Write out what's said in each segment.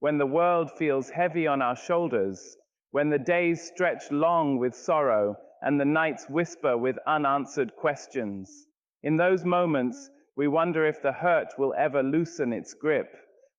when the world feels heavy on our shoulders, when the days stretch long with sorrow and the nights whisper with unanswered questions. In those moments, we wonder if the hurt will ever loosen its grip.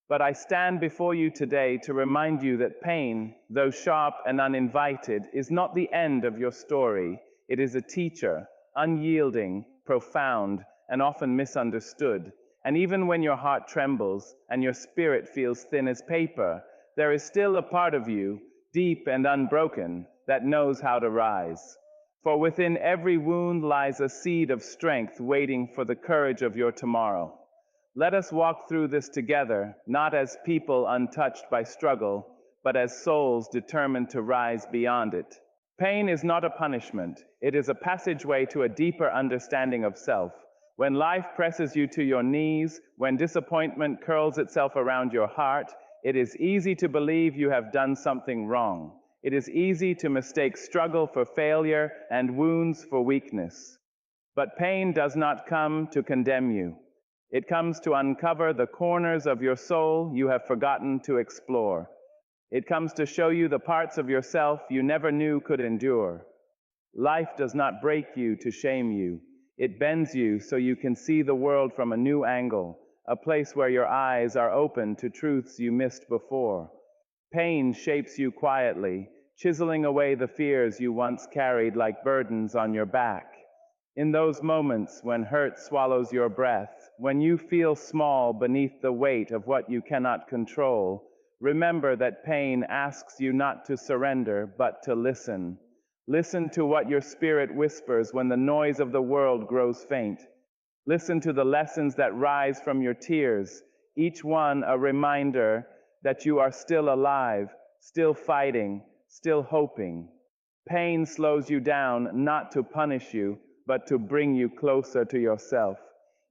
But I stand before you today to remind you that pain, though sharp and uninvited, is not the end of your story. It is a teacher, unyielding, profound, and often misunderstood. And even when your heart trembles and your spirit feels thin as paper, there is still a part of you, deep and unbroken, that knows how to rise. For within every wound lies a seed of strength waiting for the courage of your tomorrow. Let us walk through this together, not as people untouched by struggle, but as souls determined to rise beyond it. Pain is not a punishment. It is a passageway to a deeper understanding of self. When life presses you to your knees, when disappointment curls itself around your heart, it is easy to believe you have done something wrong. It is easy to mistake struggle for failure and wounds for weakness. But pain does not come to condemn you. It comes to uncover the corners of your soul you have forgotten to explore. It comes to show you the parts of yourself you never knew could endure. Life does not break you to shame you. It bends you so you can see the world from a new angle, a place where your eyes are open to truths you missed before. Pain shapes you quietly, chiseling away the fears you once carried like burdens on your back. In those moments when hurt swallows your breath, when you feel small beneath the weight of what you cannot control, remember that pain asks you not to surrender, but to listen. Listen to what your spirit whispers when the noise of the world grows faint. Listen to the lessons that rise from your tears, each one a reminder that you are still alive, still fighting, still hoping. Pain slows you down not to punish you, but to bring you closer to yourself.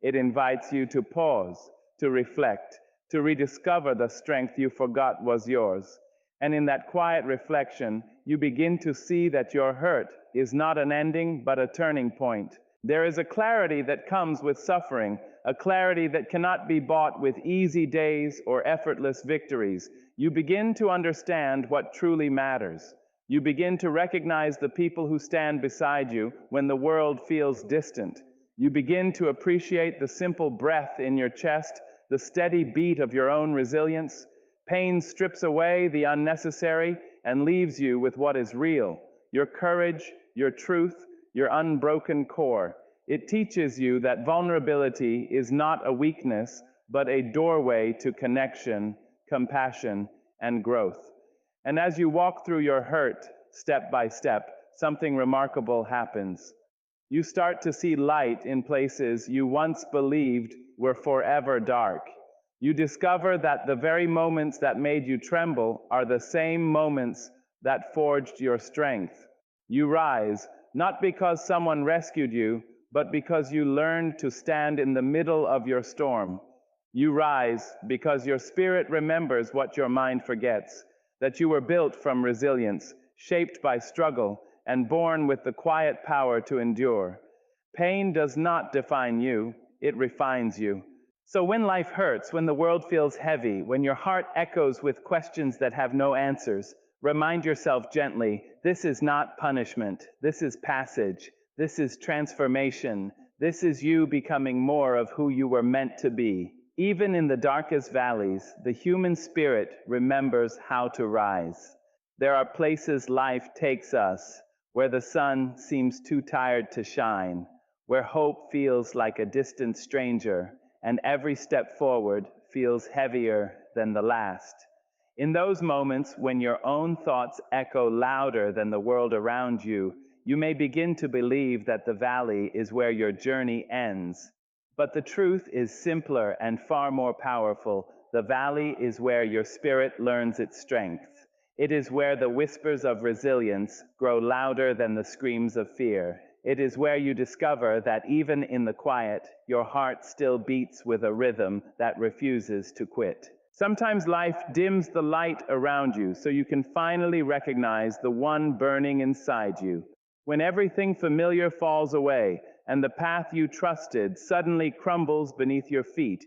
It invites you to pause, to reflect, to rediscover the strength you forgot was yours. And in that quiet reflection, you begin to see that your hurt is not an ending, but a turning point. There is a clarity that comes with suffering, a clarity that cannot be bought with easy days or effortless victories. You begin to understand what truly matters. You begin to recognize the people who stand beside you when the world feels distant. You begin to appreciate the simple breath in your chest, the steady beat of your own resilience. Pain strips away the unnecessary and leaves you with what is real, your courage, your truth, your unbroken core. It teaches you that vulnerability is not a weakness, but a doorway to connection, compassion, and growth. And as you walk through your hurt, step by step, something remarkable happens. You start to see light in places you once believed were forever dark. You discover that the very moments that made you tremble are the same moments that forged your strength. You rise, not because someone rescued you, but because you learned to stand in the middle of your storm. You rise because your spirit remembers what your mind forgets, that you were built from resilience, shaped by struggle, and born with the quiet power to endure. Pain does not define you, it refines you. So when life hurts, when the world feels heavy, when your heart echoes with questions that have no answers, remind yourself gently, this is not punishment, this is passage, this is transformation, this is you becoming more of who you were meant to be. Even in the darkest valleys, the human spirit remembers how to rise. There are places life takes us, where the sun seems too tired to shine, where hope feels like a distant stranger, and every step forward feels heavier than the last. In those moments when your own thoughts echo louder than the world around you, you may begin to believe that the valley is where your journey ends. But the truth is simpler and far more powerful. The valley is where your spirit learns its strength. It is where the whispers of resilience grow louder than the screams of fear. It is where you discover that even in the quiet, your heart still beats with a rhythm that refuses to quit. Sometimes life dims the light around you so you can finally recognize the one burning inside you. When everything familiar falls away and the path you trusted suddenly crumbles beneath your feet,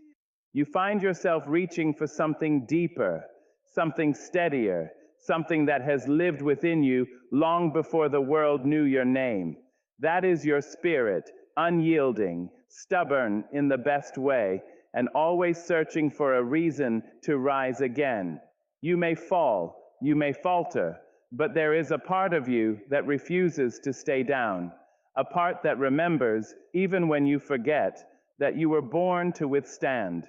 you find yourself reaching for something deeper, something steadier, something that has lived within you long before the world knew your name. That is your spirit, unyielding, stubborn in the best way, and always searching for a reason to rise again. You may fall, you may falter, but there is a part of you that refuses to stay down, a part that remembers, even when you forget, that you were born to withstand,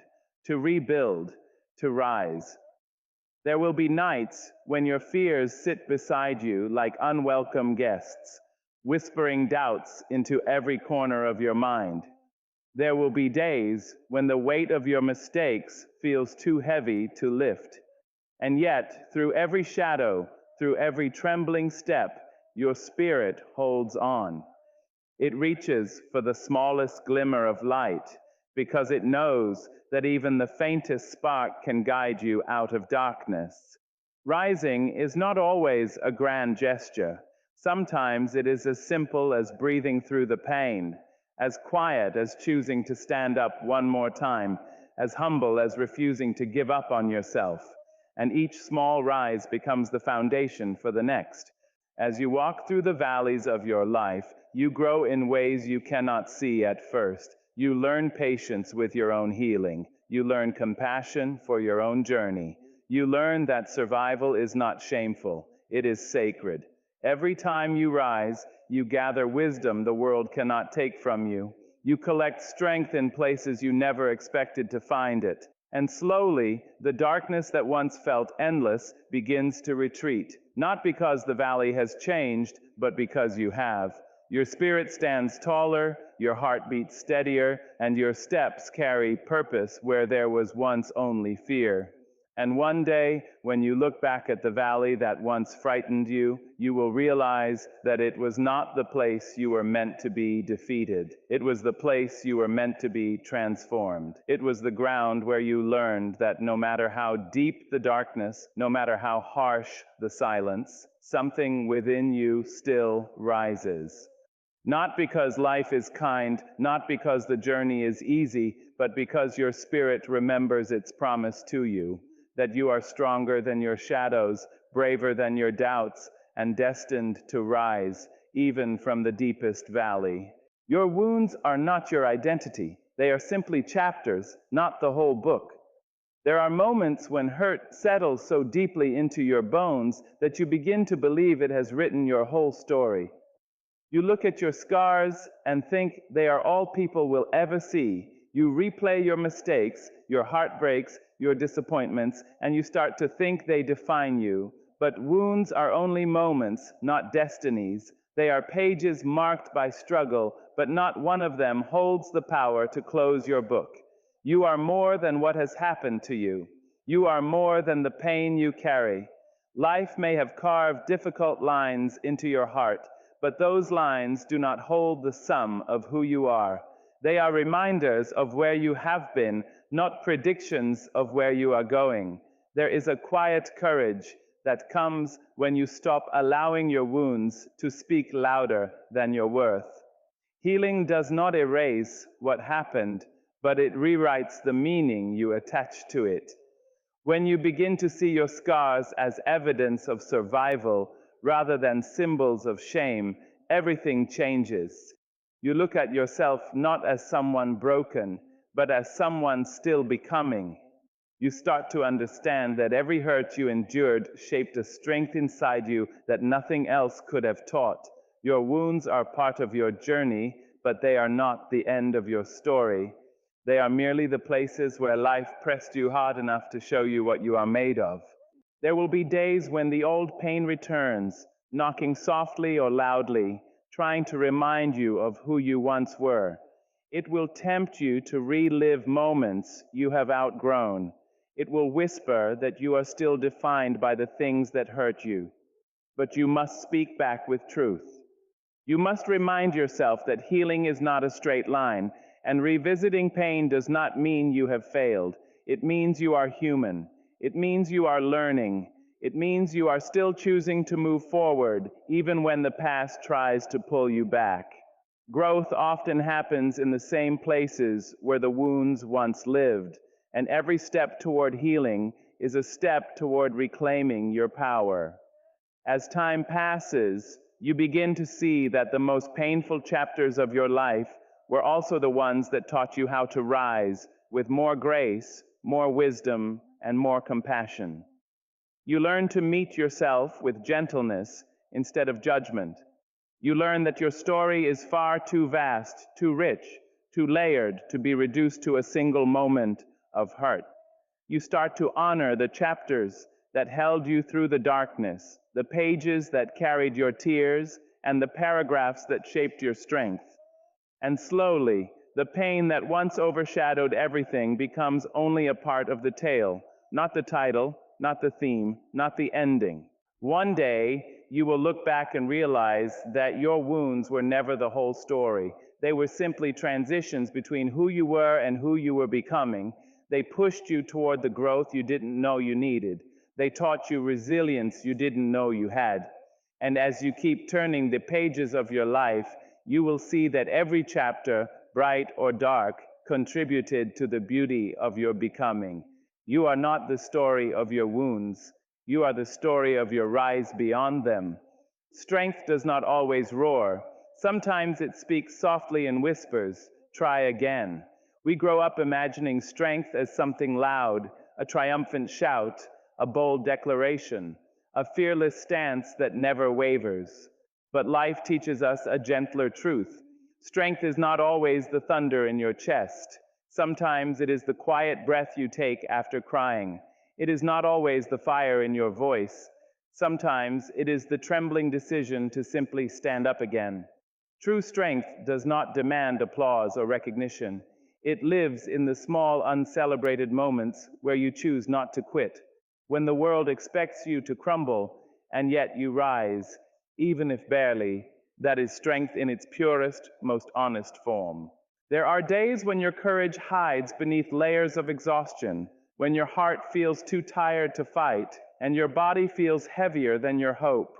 to rebuild, to rise. There will be nights when your fears sit beside you like unwelcome guests, whispering doubts into every corner of your mind. There will be days when the weight of your mistakes feels too heavy to lift. And yet, through every shadow, through every trembling step, your spirit holds on. It reaches for the smallest glimmer of light because it knows that even the faintest spark can guide you out of darkness. Rising is not always a grand gesture. Sometimes it is as simple as breathing through the pain, as quiet as choosing to stand up one more time, as humble as refusing to give up on yourself. And each small rise becomes the foundation for the next. As you walk through the valleys of your life, you grow in ways you cannot see at first. You learn patience with your own healing. You learn compassion for your own journey. You learn that survival is not shameful, it is sacred. Every time you rise, you gather wisdom the world cannot take from you. You collect strength in places you never expected to find it. And slowly, the darkness that once felt endless begins to retreat, not because the valley has changed, but because you have. Your spirit stands taller, your heart beats steadier, and your steps carry purpose where there was once only fear. And one day, when you look back at the valley that once frightened you, you will realize that it was not the place you were meant to be defeated. It was the place you were meant to be transformed. It was the ground where you learned that no matter how deep the darkness, no matter how harsh the silence, something within you still rises. Not because life is kind, not because the journey is easy, but because your spirit remembers its promise to you, that you are stronger than your shadows, braver than your doubts, and destined to rise, even from the deepest valley. Your wounds are not your identity. They are simply chapters, not the whole book. There are moments when hurt settles so deeply into your bones that you begin to believe it has written your whole story. You look at your scars and think they are all people will ever see. You replay your mistakes, your heartbreaks, your disappointments, and you start to think they define you. But wounds are only moments, not destinies. They are pages marked by struggle, but not one of them holds the power to close your book. You are more than what has happened to you. You are more than the pain you carry. Life may have carved difficult lines into your heart, but those lines do not hold the sum of who you are. They are reminders of where you have been, not predictions of where you are going. There is a quiet courage that comes when you stop allowing your wounds to speak louder than your worth. Healing does not erase what happened, but it rewrites the meaning you attach to it. When you begin to see your scars as evidence of survival rather than symbols of shame, everything changes. You look at yourself not as someone broken, but as someone still becoming. You start to understand that every hurt you endured shaped a strength inside you that nothing else could have taught. Your wounds are part of your journey, but they are not the end of your story. They are merely the places where life pressed you hard enough to show you what you are made of. There will be days when the old pain returns, knocking softly or loudly, trying to remind you of who you once were. It will tempt you to relive moments you have outgrown. It will whisper that you are still defined by the things that hurt you. But you must speak back with truth. You must remind yourself that healing is not a straight line, and revisiting pain does not mean you have failed. It means you are human. It means you are learning. It means you are still choosing to move forward, even when the past tries to pull you back. Growth often happens in the same places where the wounds once lived, and every step toward healing is a step toward reclaiming your power. As time passes, you begin to see that the most painful chapters of your life were also the ones that taught you how to rise with more grace, more wisdom, and more compassion. You learn to meet yourself with gentleness instead of judgment. You learn that your story is far too vast, too rich, too layered to be reduced to a single moment of hurt. You start to honor the chapters that held you through the darkness, the pages that carried your tears, and the paragraphs that shaped your strength. And slowly, the pain that once overshadowed everything becomes only a part of the tale, not the title, not the theme, not the ending. One day, you will look back and realize that your wounds were never the whole story. They were simply transitions between who you were and who you were becoming. They pushed you toward the growth you didn't know you needed. They taught you resilience you didn't know you had. And as you keep turning the pages of your life, you will see that every chapter, bright or dark, contributed to the beauty of your becoming. You are not the story of your wounds. You are the story of your rise beyond them. Strength does not always roar. Sometimes it speaks softly in whispers, try again. We grow up imagining strength as something loud, a triumphant shout, a bold declaration, a fearless stance that never wavers. But life teaches us a gentler truth. Strength is not always the thunder in your chest. Sometimes it is the quiet breath you take after crying. It is not always the fire in your voice. Sometimes it is the trembling decision to simply stand up again. True strength does not demand applause or recognition. It lives in the small, uncelebrated moments where you choose not to quit. When the world expects you to crumble, and yet you rise, even if barely, that is strength in its purest, most honest form. There are days when your courage hides beneath layers of exhaustion, when your heart feels too tired to fight, and your body feels heavier than your hope.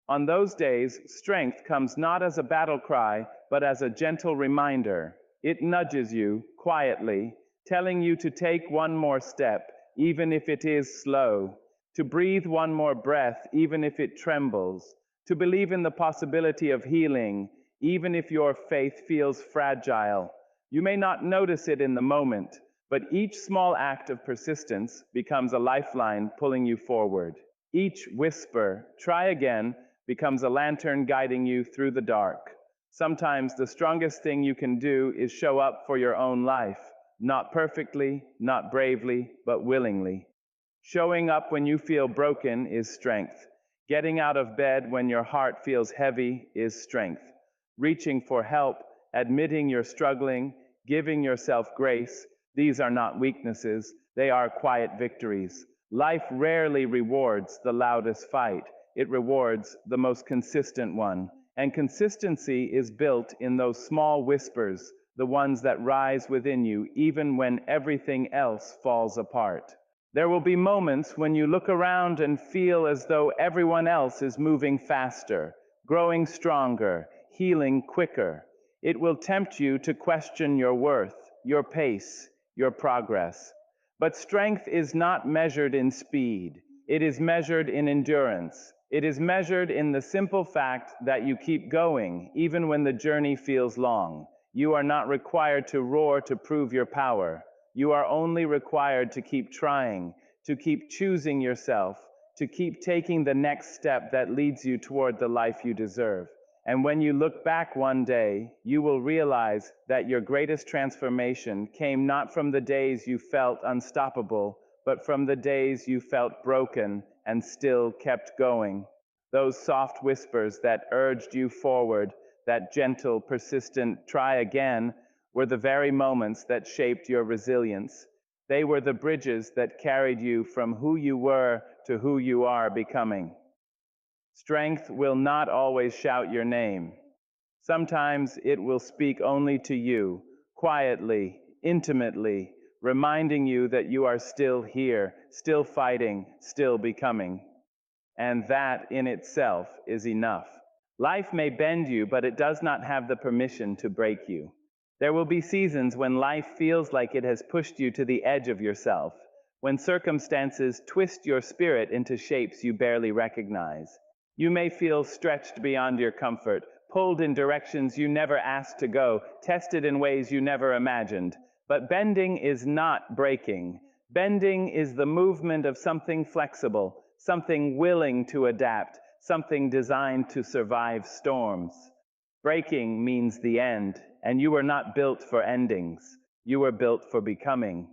On those days, strength comes not as a battle cry, but as a gentle reminder. It nudges you, quietly, telling you to take one more step, even if it is slow, to breathe one more breath, even if it trembles, to believe in the possibility of healing, even if your faith feels fragile. You may not notice it in the moment, but each small act of persistence becomes a lifeline pulling you forward. Each whisper, try again, becomes a lantern guiding you through the dark. Sometimes the strongest thing you can do is show up for your own life, not perfectly, not bravely, but willingly. Showing up when you feel broken is strength. Getting out of bed when your heart feels heavy is strength. Reaching for help, admitting you're struggling, giving yourself grace, these are not weaknesses, they are quiet victories. Life rarely rewards the loudest fight. It rewards the most consistent one. And consistency is built in those small whispers, the ones that rise within you even when everything else falls apart. There will be moments when you look around and feel as though everyone else is moving faster, growing stronger, healing quicker. It will tempt you to question your worth, your pace, your progress. But strength is not measured in speed. It is measured in endurance. It is measured in the simple fact that you keep going, even when the journey feels long. You are not required to roar to prove your power. You are only required to keep trying, to keep choosing yourself, to keep taking the next step that leads you toward the life you deserve. And when you look back one day, you will realize that your greatest transformation came not from the days you felt unstoppable, but from the days you felt broken and still kept going. Those soft whispers that urged you forward, that gentle, persistent try again, were the very moments that shaped your resilience. They were the bridges that carried you from who you were to who you are becoming. Strength will not always shout your name. Sometimes it will speak only to you, quietly, intimately, reminding you that you are still here, still fighting, still becoming. And that in itself is enough. Life may bend you, but it does not have the permission to break you. There will be seasons when life feels like it has pushed you to the edge of yourself, when circumstances twist your spirit into shapes you barely recognize. You may feel stretched beyond your comfort, pulled in directions you never asked to go, tested in ways you never imagined. But bending is not breaking. Bending is the movement of something flexible, something willing to adapt, something designed to survive storms. Breaking means the end, and you were not built for endings. You were built for becoming.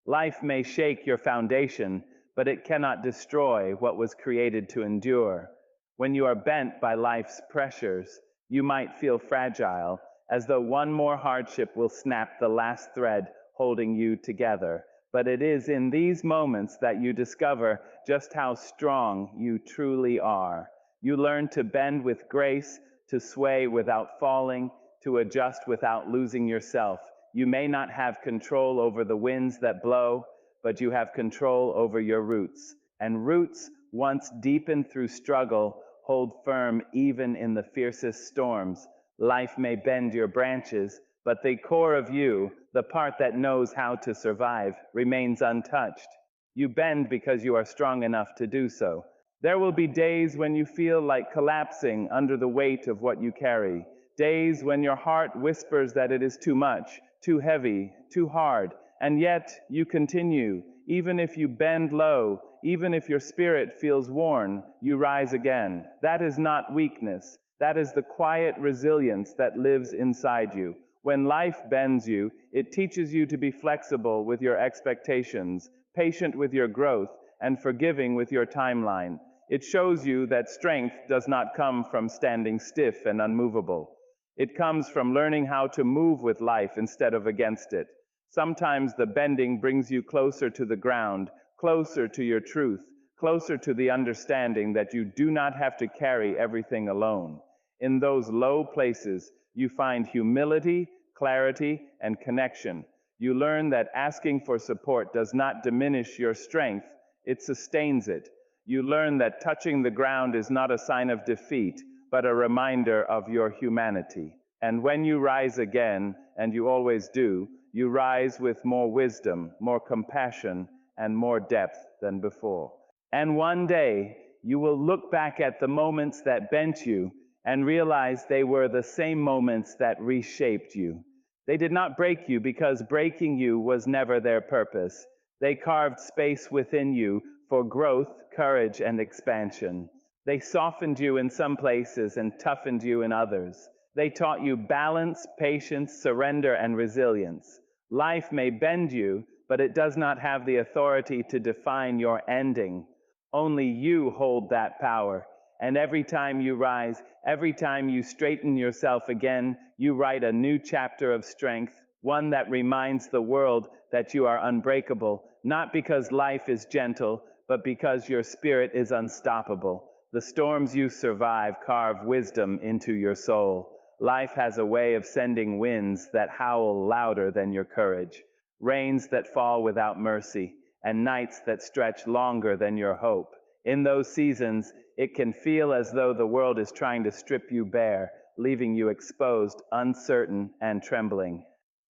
Life may shake your foundation, but it cannot destroy what was created to endure. When you are bent by life's pressures, you might feel fragile, as though one more hardship will snap the last thread holding you together. But it is in these moments that you discover just how strong you truly are. You learn to bend with grace, to sway without falling, to adjust without losing yourself. You may not have control over the winds that blow, but you have control over your roots. And roots, once deepened through struggle, hold firm even in the fiercest storms. Life may bend your branches, but the core of you, the part that knows how to survive, remains untouched. You bend because you are strong enough to do so. There will be days when you feel like collapsing under the weight of what you carry. Days when your heart whispers that it is too much, too heavy, too hard, and yet you continue. Even if you bend low, even if your spirit feels worn, you rise again. That is not weakness. That is the quiet resilience that lives inside you. When life bends you, it teaches you to be flexible with your expectations, patient with your growth, and forgiving with your timeline. It shows you that strength does not come from standing stiff and unmovable. It comes from learning how to move with life instead of against it. Sometimes the bending brings you closer to the ground, closer to your truth, closer to the understanding that you do not have to carry everything alone. In those low places, you find humility, clarity, and connection. You learn that asking for support does not diminish your strength, it sustains it. You learn that touching the ground is not a sign of defeat, but a reminder of your humanity. And when you rise again, and you always do, you rise with more wisdom, more compassion, and more depth than before. And one day, you will look back at the moments that bent you and realize they were the same moments that reshaped you. They did not break you because breaking you was never their purpose. They carved space within you for growth, courage, and expansion. They softened you in some places and toughened you in others. They taught you balance, patience, surrender, and resilience. Life may bend you, but it does not have the authority to define your ending. Only you hold that power. And every time you rise, every time you straighten yourself again, you write a new chapter of strength, one that reminds the world that you are unbreakable, not because life is gentle, but because your spirit is unstoppable. The storms you survive carve wisdom into your soul. Life has a way of sending winds that howl louder than your courage, rains that fall without mercy, and nights that stretch longer than your hope. In those seasons, it can feel as though the world is trying to strip you bare, leaving you exposed, uncertain, and trembling.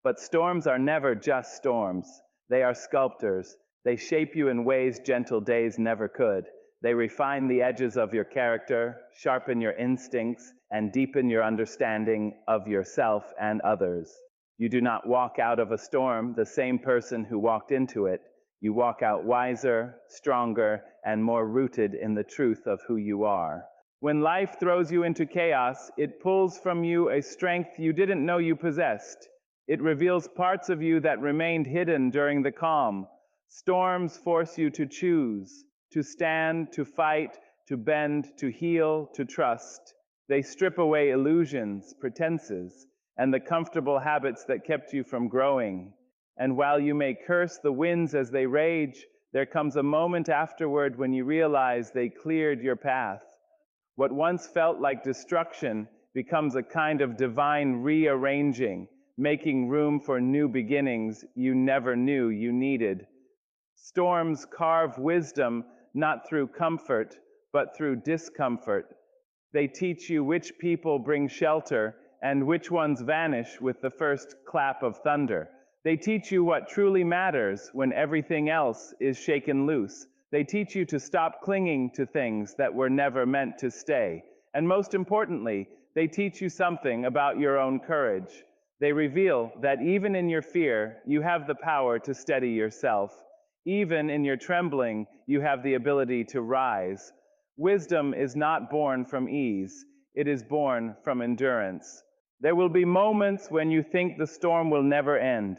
But storms are never just storms. They are sculptors. They shape you in ways gentle days never could. They refine the edges of your character, sharpen your instincts, and deepen your understanding of yourself and others. You do not walk out of a storm the same person who walked into it. You walk out wiser, stronger, and more rooted in the truth of who you are. When life throws you into chaos, it pulls from you a strength you didn't know you possessed. It reveals parts of you that remained hidden during the calm. Storms force you to choose, to stand, to fight, to bend, to heal, to trust. They strip away illusions, pretenses, and the comfortable habits that kept you from growing. And while you may curse the winds as they rage, there comes a moment afterward when you realize they cleared your path. What once felt like destruction becomes a kind of divine rearranging, making room for new beginnings you never knew you needed. Storms carve wisdom not through comfort, but through discomfort. They teach you which people bring shelter and which ones vanish with the first clap of thunder. They teach you what truly matters when everything else is shaken loose. They teach you to stop clinging to things that were never meant to stay. And most importantly, they teach you something about your own courage. They reveal that even in your fear, you have the power to steady yourself. Even in your trembling, you have the ability to rise. Wisdom is not born from ease, it is born from endurance. There will be moments when you think the storm will never end.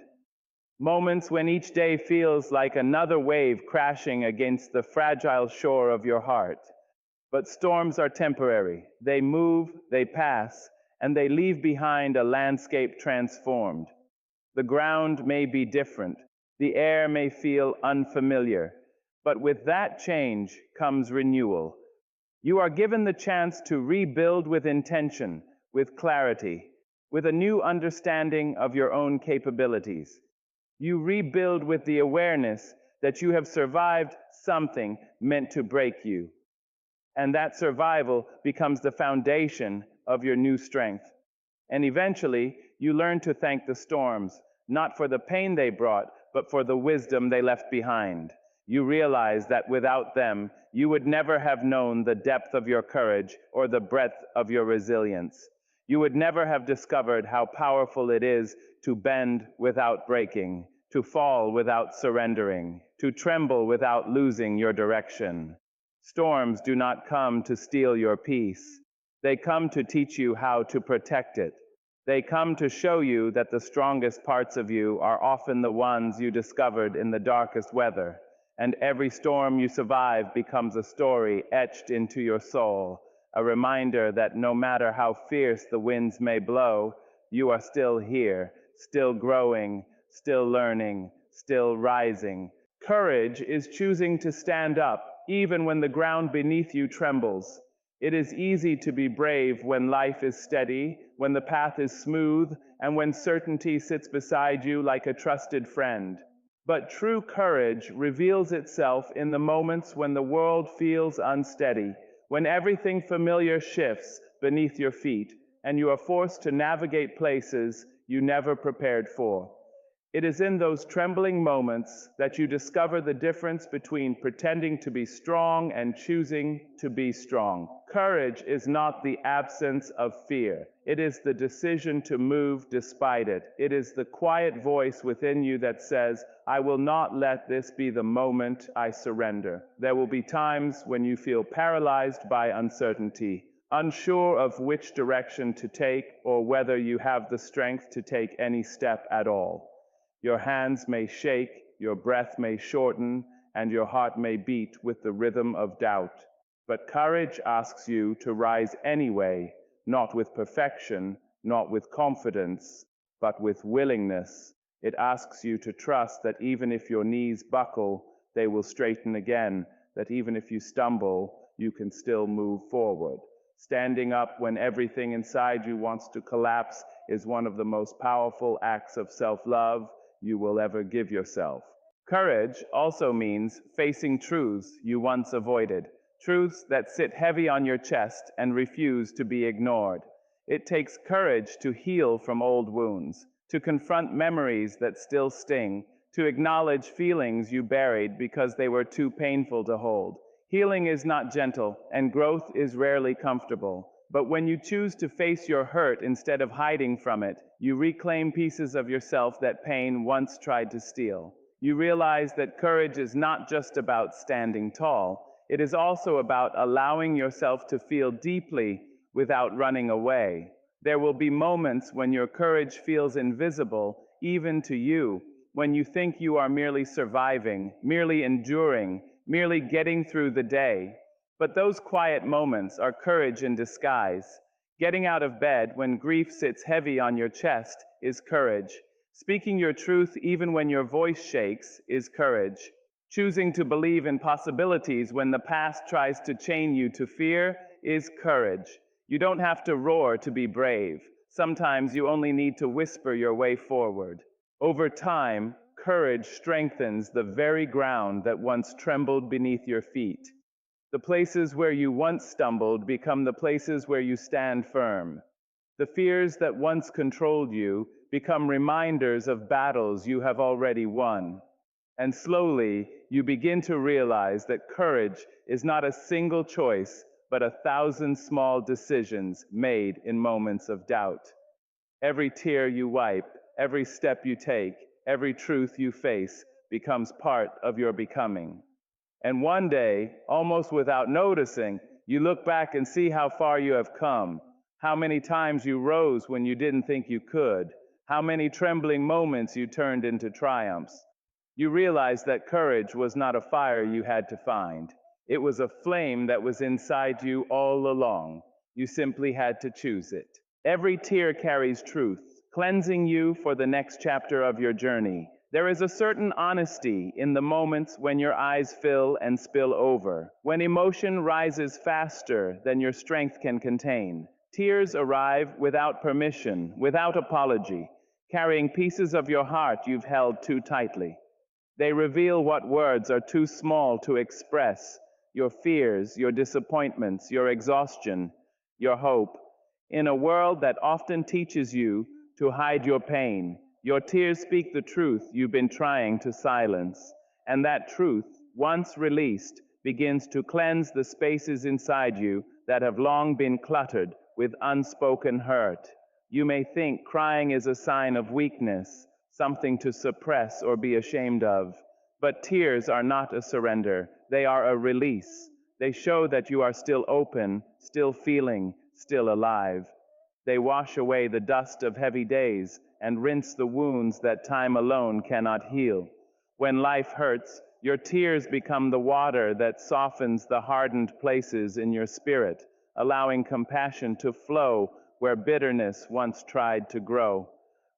Moments when each day feels like another wave crashing against the fragile shore of your heart. But storms are temporary. They move, they pass, and they leave behind a landscape transformed. The ground may be different. The air may feel unfamiliar. But with that change comes renewal. You are given the chance to rebuild with intention, with clarity, with a new understanding of your own capabilities. You rebuild with the awareness that you have survived something meant to break you. And that survival becomes the foundation of your new strength. And eventually, you learn to thank the storms, not for the pain they brought, but for the wisdom they left behind. You realize that without them, you would never have known the depth of your courage or the breadth of your resilience. You would never have discovered how powerful it is to bend without breaking, to fall without surrendering, to tremble without losing your direction. Storms do not come to steal your peace. They come to teach you how to protect it. They come to show you that the strongest parts of you are often the ones you discovered in the darkest weather. And every storm you survive becomes a story etched into your soul, a reminder that no matter how fierce the winds may blow, you are still here, still growing, still learning, still rising. Courage is choosing to stand up, even when the ground beneath you trembles. It is easy to be brave when life is steady, when the path is smooth, and when certainty sits beside you like a trusted friend. But true courage reveals itself in the moments when the world feels unsteady, when everything familiar shifts beneath your feet, and you are forced to navigate places you never prepared for. It is in those trembling moments that you discover the difference between pretending to be strong and choosing to be strong. Courage is not the absence of fear. It is the decision to move despite it. It is the quiet voice within you that says, I will not let this be the moment I surrender. There will be times when you feel paralyzed by uncertainty, unsure of which direction to take or whether you have the strength to take any step at all. Your hands may shake, your breath may shorten, and your heart may beat with the rhythm of doubt. But courage asks you to rise anyway, not with perfection, not with confidence, but with willingness. It asks you to trust that even if your knees buckle, they will straighten again, that even if you stumble, you can still move forward. Standing up when everything inside you wants to collapse is one of the most powerful acts of self-love you will ever give yourself. Courage also means facing truths you once avoided, truths that sit heavy on your chest and refuse to be ignored. It takes courage to heal from old wounds, to confront memories that still sting, to acknowledge feelings you buried because they were too painful to hold. Healing is not gentle, and growth is rarely comfortable. But when you choose to face your hurt instead of hiding from it, you reclaim pieces of yourself that pain once tried to steal. You realize that courage is not just about standing tall. It is also about allowing yourself to feel deeply without running away. There will be moments when your courage feels invisible, even to you, when you think you are merely surviving, merely enduring, merely getting through the day. But those quiet moments are courage in disguise. Getting out of bed when grief sits heavy on your chest is courage. Speaking your truth even when your voice shakes is courage. Choosing to believe in possibilities when the past tries to chain you to fear is courage. You don't have to roar to be brave. Sometimes you only need to whisper your way forward. Over time, courage strengthens the very ground that once trembled beneath your feet. The places where you once stumbled become the places where you stand firm. The fears that once controlled you become reminders of battles you have already won. And slowly, you begin to realize that courage is not a single choice, but 1,000 small decisions made in moments of doubt. Every tear you wipe, every step you take, every truth you face becomes part of your becoming. And one day, almost without noticing, you look back and see how far you have come, how many times you rose when you didn't think you could, how many trembling moments you turned into triumphs. You realize that courage was not a fire you had to find. It was a flame that was inside you all along. You simply had to choose it. Every tear carries truth, cleansing you for the next chapter of your journey. There is a certain honesty in the moments when your eyes fill and spill over, when emotion rises faster than your strength can contain. Tears arrive without permission, without apology, carrying pieces of your heart you've held too tightly. They reveal what words are too small to express: your fears, your disappointments, your exhaustion, your hope. In a world that often teaches you to hide your pain, your tears speak the truth you've been trying to silence. And that truth, once released, begins to cleanse the spaces inside you that have long been cluttered with unspoken hurt. You may think crying is a sign of weakness, something to suppress or be ashamed of. But tears are not a surrender, they are a release. They show that you are still open, still feeling, still alive. They wash away the dust of heavy days and rinse the wounds that time alone cannot heal. When life hurts, your tears become the water that softens the hardened places in your spirit, allowing compassion to flow where bitterness once tried to grow.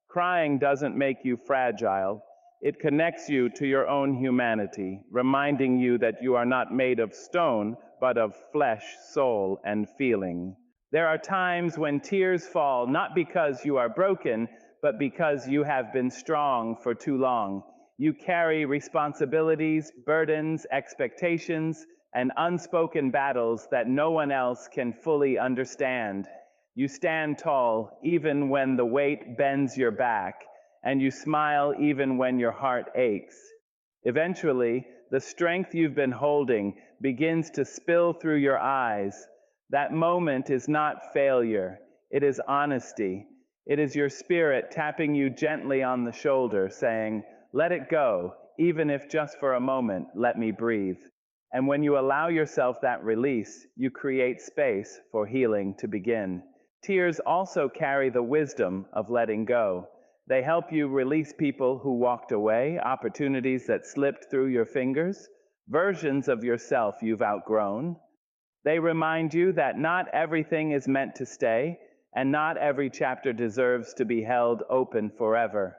Crying doesn't make you fragile. It connects you to your own humanity, reminding you that you are not made of stone, but of flesh, soul, and feeling. There are times when tears fall not because you are broken, but because you have been strong for too long. You carry responsibilities, burdens, expectations, and unspoken battles that no one else can fully understand. You stand tall even when the weight bends your back, and you smile even when your heart aches. Eventually, the strength you've been holding begins to spill through your eyes. That moment is not failure, it is honesty. It is your spirit tapping you gently on the shoulder, saying, "Let it go, even if just for a moment, let me breathe." And when you allow yourself that release, you create space for healing to begin. Tears also carry the wisdom of letting go. They help you release people who walked away, opportunities that slipped through your fingers, versions of yourself you've outgrown. They remind you that not everything is meant to stay, and not every chapter deserves to be held open forever.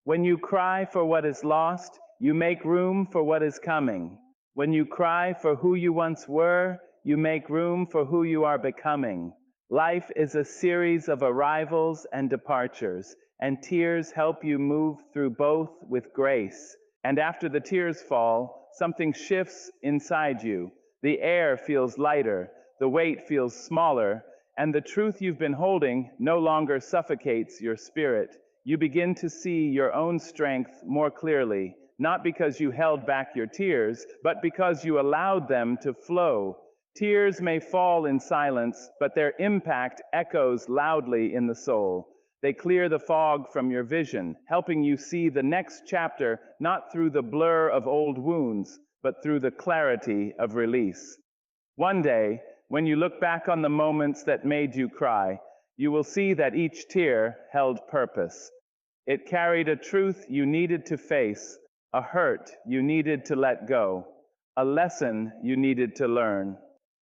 When you cry for what is lost, you make room for what is coming. When you cry for who you once were, you make room for who you are becoming. Life is a series of arrivals and departures, and tears help you move through both with grace. And after the tears fall, something shifts inside you. The air feels lighter, the weight feels smaller, and the truth you've been holding no longer suffocates your spirit. You begin to see your own strength more clearly, not because you held back your tears, but because you allowed them to flow. Tears may fall in silence, but their impact echoes loudly in the soul. They clear the fog from your vision, helping you see the next chapter not through the blur of old wounds, but through the clarity of release. One day, when you look back on the moments that made you cry, you will see that each tear held purpose. It carried a truth you needed to face, a hurt you needed to let go, a lesson you needed to learn.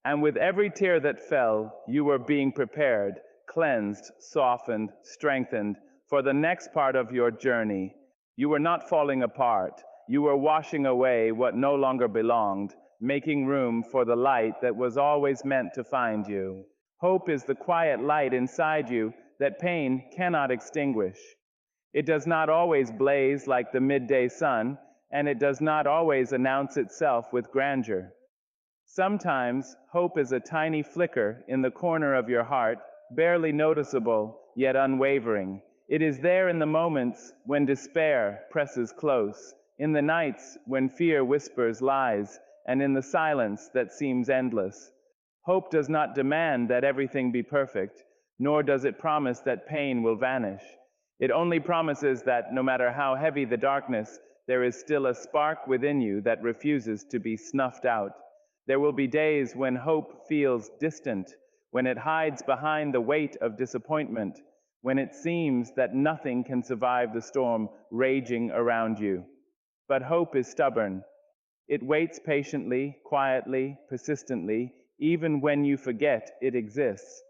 And with every tear that fell, you were being prepared, cleansed, softened, strengthened for the next part of your journey. You were not falling apart. You were washing away what no longer belonged, making room for the light that was always meant to find you. Hope is the quiet light inside you that pain cannot extinguish. It does not always blaze like the midday sun, and it does not always announce itself with grandeur. Sometimes hope is a tiny flicker in the corner of your heart, barely noticeable, yet unwavering. It is there in the moments when despair presses close, in the nights when fear whispers lies, and in the silence that seems endless. Hope does not demand that everything be perfect, nor does it promise that pain will vanish. It only promises that no matter how heavy the darkness, there is still a spark within you that refuses to be snuffed out. There will be days when hope feels distant, when it hides behind the weight of disappointment, when it seems that nothing can survive the storm raging around you. But hope is stubborn. It waits patiently, quietly, persistently, even when you forget it exists.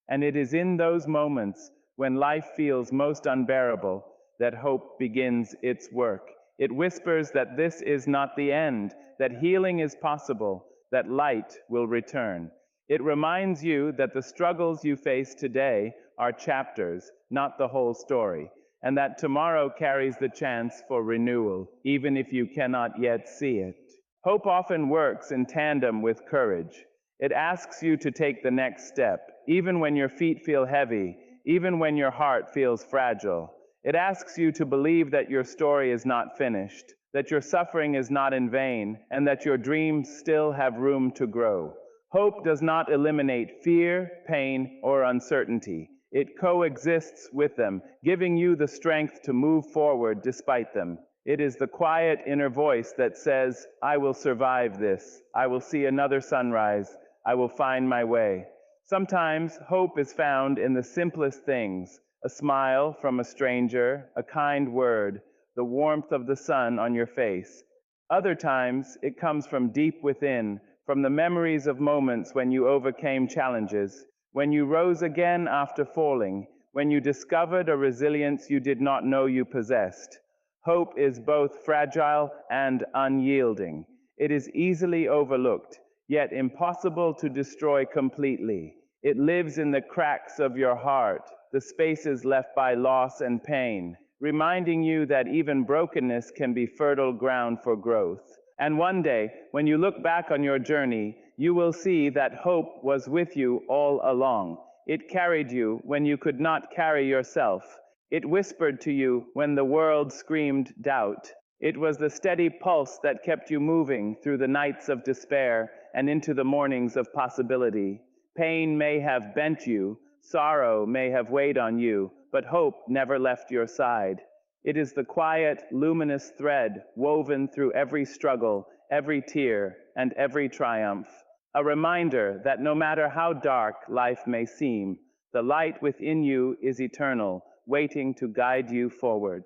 And it is in those moments when life feels most unbearable that hope begins its work. It whispers that this is not the end, that healing is possible, that light will return. It reminds you that the struggles you face today are chapters, not the whole story, and that tomorrow carries the chance for renewal, even if you cannot yet see it. Hope often works in tandem with courage. It asks you to take the next step, even when your feet feel heavy, even when your heart feels fragile. It asks you to believe that your story is not finished, that your suffering is not in vain, and that your dreams still have room to grow. Hope does not eliminate fear, pain, or uncertainty. It coexists with them, giving you the strength to move forward despite them. It is the quiet inner voice that says, I will survive this. I will see another sunrise. I will find my way. Sometimes hope is found in the simplest things: a smile from a stranger, a kind word, the warmth of the sun on your face. Other times it comes from deep within, from the memories of moments when you overcame challenges, when you rose again after falling, when you discovered a resilience you did not know you possessed. Hope is both fragile and unyielding. It is easily overlooked, yet impossible to destroy completely. It lives in the cracks of your heart, the spaces left by loss and pain, reminding you that even brokenness can be fertile ground for growth. And one day, when you look back on your journey, you will see that hope was with you all along. It carried you when you could not carry yourself. It whispered to you when the world screamed doubt. It was the steady pulse that kept you moving through the nights of despair and into the mornings of possibility. Pain may have bent you, sorrow may have weighed on you, but hope never left your side. It is the quiet, luminous thread woven through every struggle, every tear, and every triumph. A reminder that no matter how dark life may seem, the light within you is eternal, waiting to guide you forward.